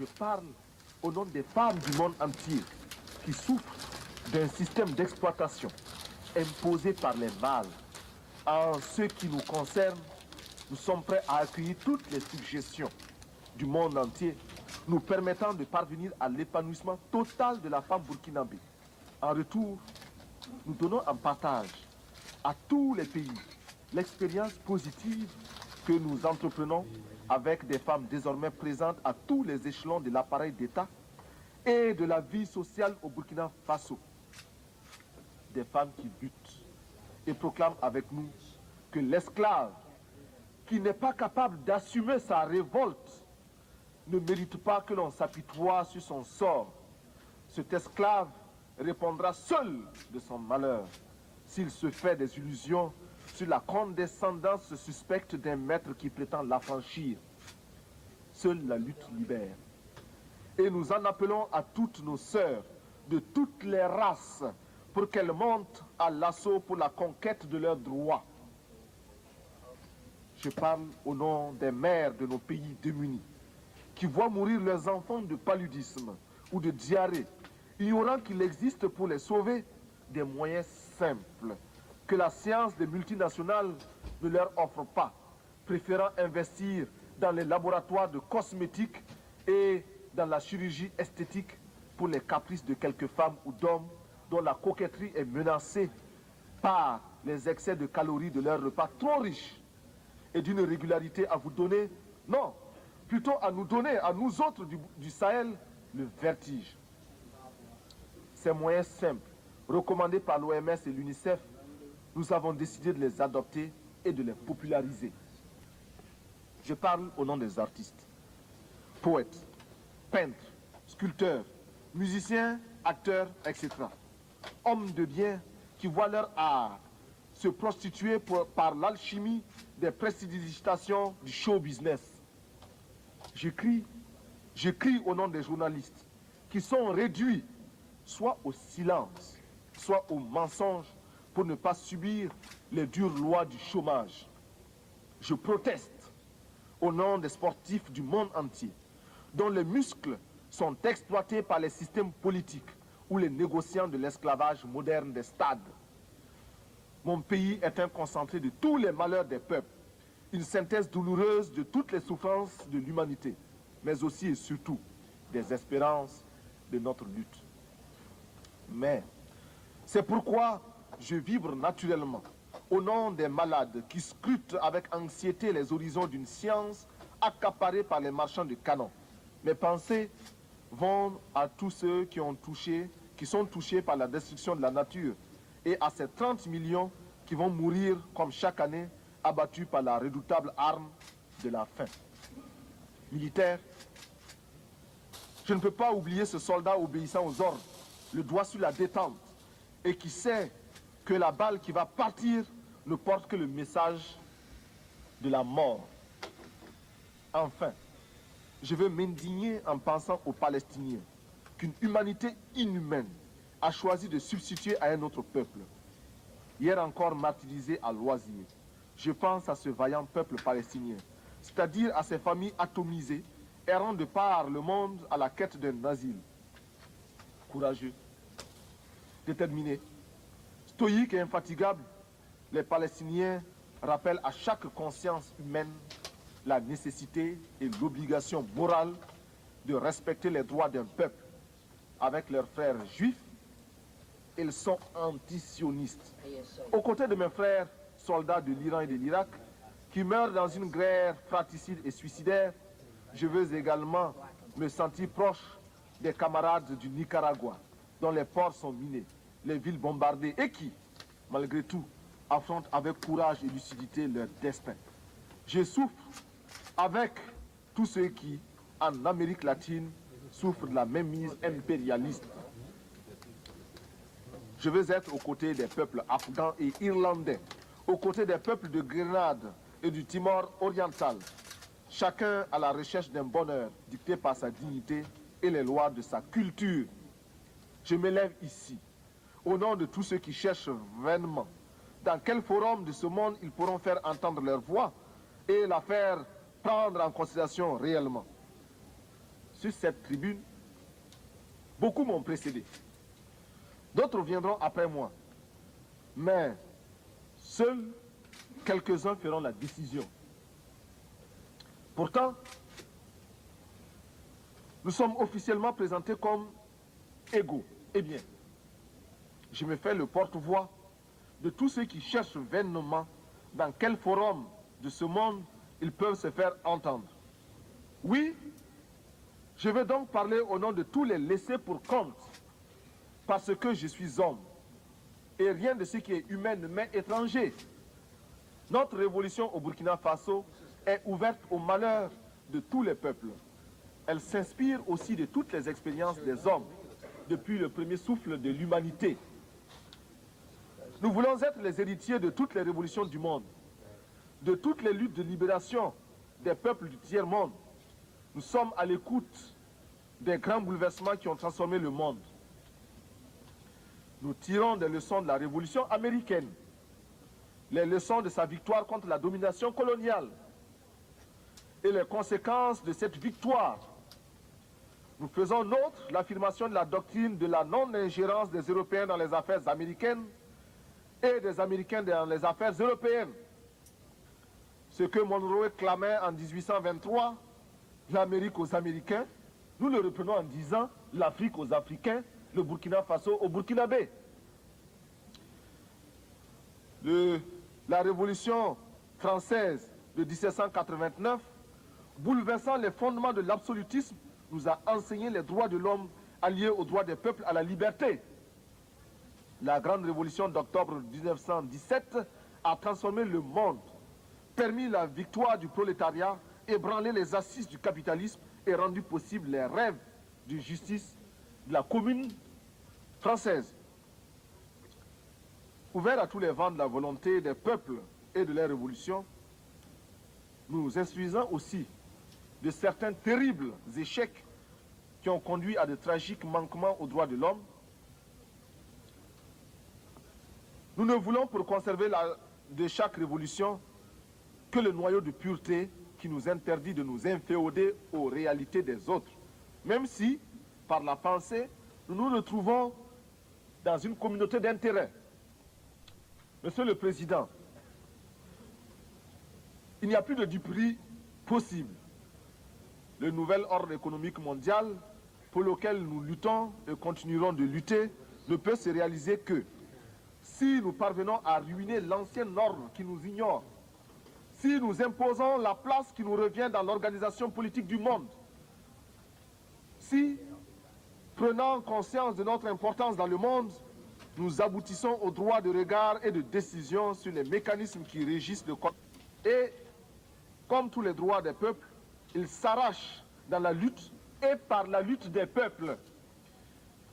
Je parle au nom des femmes du monde entier qui souffrent d'un système d'exploitation imposé par les mâles. En ce qui nous concerne, nous sommes prêts à accueillir toutes les suggestions du monde entier nous permettant de parvenir à l'épanouissement total de la femme burkinabé. En retour, nous donnons en partage à tous les pays l'expérience positive que nous entreprenons avec des femmes désormais présentes à tous les échelons de l'appareil d'État et de la vie sociale au Burkina Faso. Des femmes qui luttent et proclament avec nous que l'esclave qui n'est pas capable d'assumer sa révolte ne mérite pas que l'on s'apitoie sur son sort. Cet esclave répondra seul de son malheur s'il se fait des illusions sur la condescendance suspecte d'un maître qui prétend l'affranchir. Seule la lutte libère. Et nous en appelons à toutes nos sœurs de toutes les races pour qu'elles montent à l'assaut pour la conquête de leurs droits. Je parle au nom des mères de nos pays démunis qui voient mourir leurs enfants de paludisme ou de diarrhée, ignorant qu'il existe pour les sauver des moyens simples que la science des multinationales ne leur offre pas, préférant investir dans les laboratoires de cosmétiques et dans la chirurgie esthétique pour les caprices de quelques femmes ou d'hommes dont la coquetterie est menacée par les excès de calories de leurs repas trop riches et d'une régularité à vous donner, non, plutôt à nous donner, à nous autres du Sahel, le vertige. Ces moyens simples, recommandés par l'OMS et l'UNICEF, nous avons décidé de les adopter et de les populariser. Je parle au nom des artistes, poètes, peintres, sculpteurs, musiciens, acteurs, etc. Hommes de bien qui voient leur art se prostituer par l'alchimie des prestidigitations du show business. J'écris au nom des journalistes qui sont réduits soit au silence, soit au mensonge pour ne pas subir les dures lois du chômage. Je proteste au nom des sportifs du monde entier dont les muscles sont exploités par les systèmes politiques ou les négociants de l'esclavage moderne des stades. Mon pays est un concentré de tous les malheurs des peuples, une synthèse douloureuse de toutes les souffrances de l'humanité, mais aussi et surtout des espérances de notre lutte. Mais c'est pourquoi je vibre naturellement au nom des malades qui scrutent avec anxiété les horizons d'une science accaparée par les marchands de canons. Mes pensées vont à tous ceux qui sont touchés par la destruction de la nature et à ces 30 millions qui vont mourir comme chaque année abattus par la redoutable arme de la faim. Militaire, je ne peux pas oublier ce soldat obéissant aux ordres, le doigt sur la détente, et qui sait que la balle qui va partir ne porte que le message de la mort. Enfin, je veux m'indigner en pensant aux Palestiniens qu'une humanité inhumaine a choisi de substituer à un autre peuple. Hier encore martyrisé à loisir, je pense à ce vaillant peuple palestinien, c'est-à-dire à ces familles atomisées, errant de par le monde à la quête d'un asile. Courageux, déterminés, stoïques et infatigables, les Palestiniens rappellent à chaque conscience humaine la nécessité et l'obligation morale de respecter les droits d'un peuple. Avec leurs frères juifs, ils sont anti-sionistes. Aux côtés de mes frères soldats de l'Iran et de l'Irak, qui meurent dans une guerre fratricide et suicidaire, je veux également me sentir proche des camarades du Nicaragua, dont les ports sont minés, les villes bombardées et qui, malgré tout, affrontent avec courage et lucidité leur destin. Je souffre avec tous ceux qui, en Amérique latine, souffrent de la même mise impérialiste. Je veux être aux côtés des peuples afghans et irlandais, aux côtés des peuples de Grenade et du Timor oriental, chacun à la recherche d'un bonheur dicté par sa dignité et les lois de sa culture. Je m'élève ici, au nom de tous ceux qui cherchent vainement dans quel forum de ce monde ils pourront faire entendre leur voix et la faire prendre en considération réellement. sur cette tribune, beaucoup m'ont précédé. D'autres viendront après moi. Mais seuls quelques-uns feront la décision. Pourtant, nous sommes officiellement présentés comme égaux. Eh bien, je me fais le porte-voix de tous ceux qui cherchent vainement dans quel forum de ce monde ils peuvent se faire entendre. Oui, je veux donc parler au nom de tous les laissés pour compte, parce que je suis homme, et rien de ce qui est humain ne m'est étranger. Notre révolution au Burkina Faso est ouverte au malheur de tous les peuples. Elle s'inspire aussi de toutes les expériences des hommes depuis le premier souffle de l'humanité. Nous voulons être les héritiers de toutes les révolutions du monde, de toutes les luttes de libération des peuples du tiers-monde. Nous sommes à l'écoute des grands bouleversements qui ont transformé le monde. Nous tirons des leçons de la révolution américaine, les leçons de sa victoire contre la domination coloniale et les conséquences de cette victoire. Nous faisons nôtre l'affirmation de la doctrine de la non-ingérence des Européens dans les affaires américaines et des Américains dans les affaires européennes. Ce que Monroe clamait en 1823, l'Amérique aux Américains, nous le reprenons en disant l'Afrique aux Africains, le Burkina Faso aux Burkinabés. La révolution française de 1789, bouleversant les fondements de l'absolutisme, nous a enseigné les droits de l'homme alliés aux droits des peuples à la liberté. La grande révolution d'octobre 1917 a transformé le monde, permis la victoire du prolétariat, ébranlé les assises du capitalisme et rendu possible les rêves de justice de la commune française. Ouvert à tous les vents de la volonté des peuples et de leur révolution, nous instruisons aussi de certains terribles échecs qui ont conduit à de tragiques manquements aux droits de l'homme. Nous ne voulons pour conserver de chaque révolution que le noyau de pureté qui nous interdit de nous inféoder aux réalités des autres, même si, par la pensée, nous nous retrouvons dans une communauté d'intérêts. Monsieur le Président, il n'y a plus de duperie possible. Le nouvel ordre économique mondial pour lequel nous luttons et continuerons de lutter ne peut se réaliser que si nous parvenons à ruiner l'ancien ordre qui nous ignore, si nous imposons la place qui nous revient dans l'organisation politique du monde, si, prenant conscience de notre importance dans le monde, nous aboutissons au droit de regard et de décision sur les mécanismes qui régissent le code. Et, comme tous les droits des peuples, ils s'arrachent dans la lutte et par la lutte des peuples.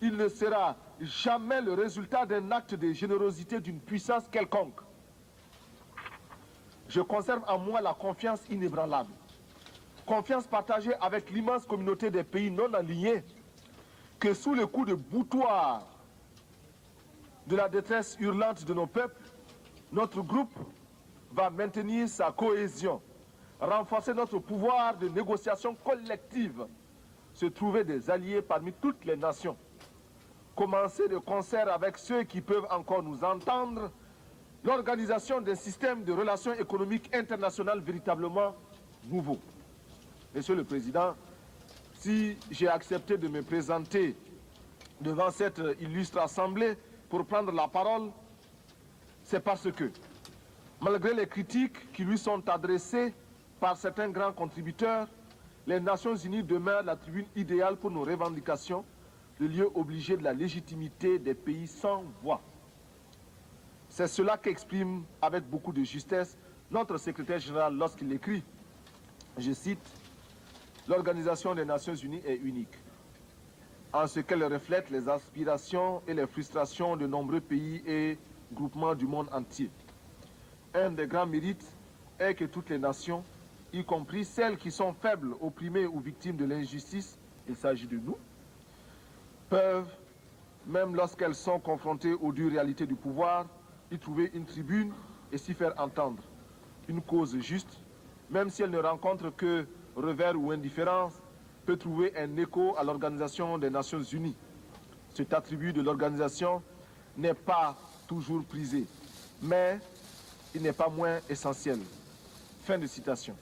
Il ne sera jamais le résultat d'un acte de générosité d'une puissance quelconque. Je conserve en moi la confiance inébranlable, confiance partagée avec l'immense communauté des pays non alignés, que sous le coup de boutoir de la détresse hurlante de nos peuples, notre groupe va maintenir sa cohésion, renforcer notre pouvoir de négociation collective, se trouver des alliés parmi toutes les nations, commencer de concert avec ceux qui peuvent encore nous entendre, l'organisation d'un système de relations économiques internationales véritablement nouveau. Monsieur le Président, si j'ai accepté de me présenter devant cette illustre assemblée pour prendre la parole, c'est parce que, malgré les critiques qui lui sont adressées par certains grands contributeurs, les Nations Unies demeurent la tribune idéale pour nos revendications, le lieu obligé de la légitimité des pays sans voix. C'est cela qu'exprime avec beaucoup de justesse notre secrétaire général lorsqu'il écrit, je cite, « L'Organisation des Nations Unies est unique, en ce qu'elle reflète les aspirations et les frustrations de nombreux pays et groupements du monde entier. Un des grands mérites est que toutes les nations, y compris celles qui sont faibles, opprimées ou victimes de l'injustice, il s'agit de nous, peuvent, même lorsqu'elles sont confrontées aux dures réalités du pouvoir, y trouver une tribune et s'y faire entendre. Une cause juste, même si elle ne rencontre que revers ou indifférence, peut trouver un écho à l'Organisation des Nations Unies. Cet attribut de l'organisation n'est pas toujours prisé, mais il n'est pas moins essentiel. Fin de citation.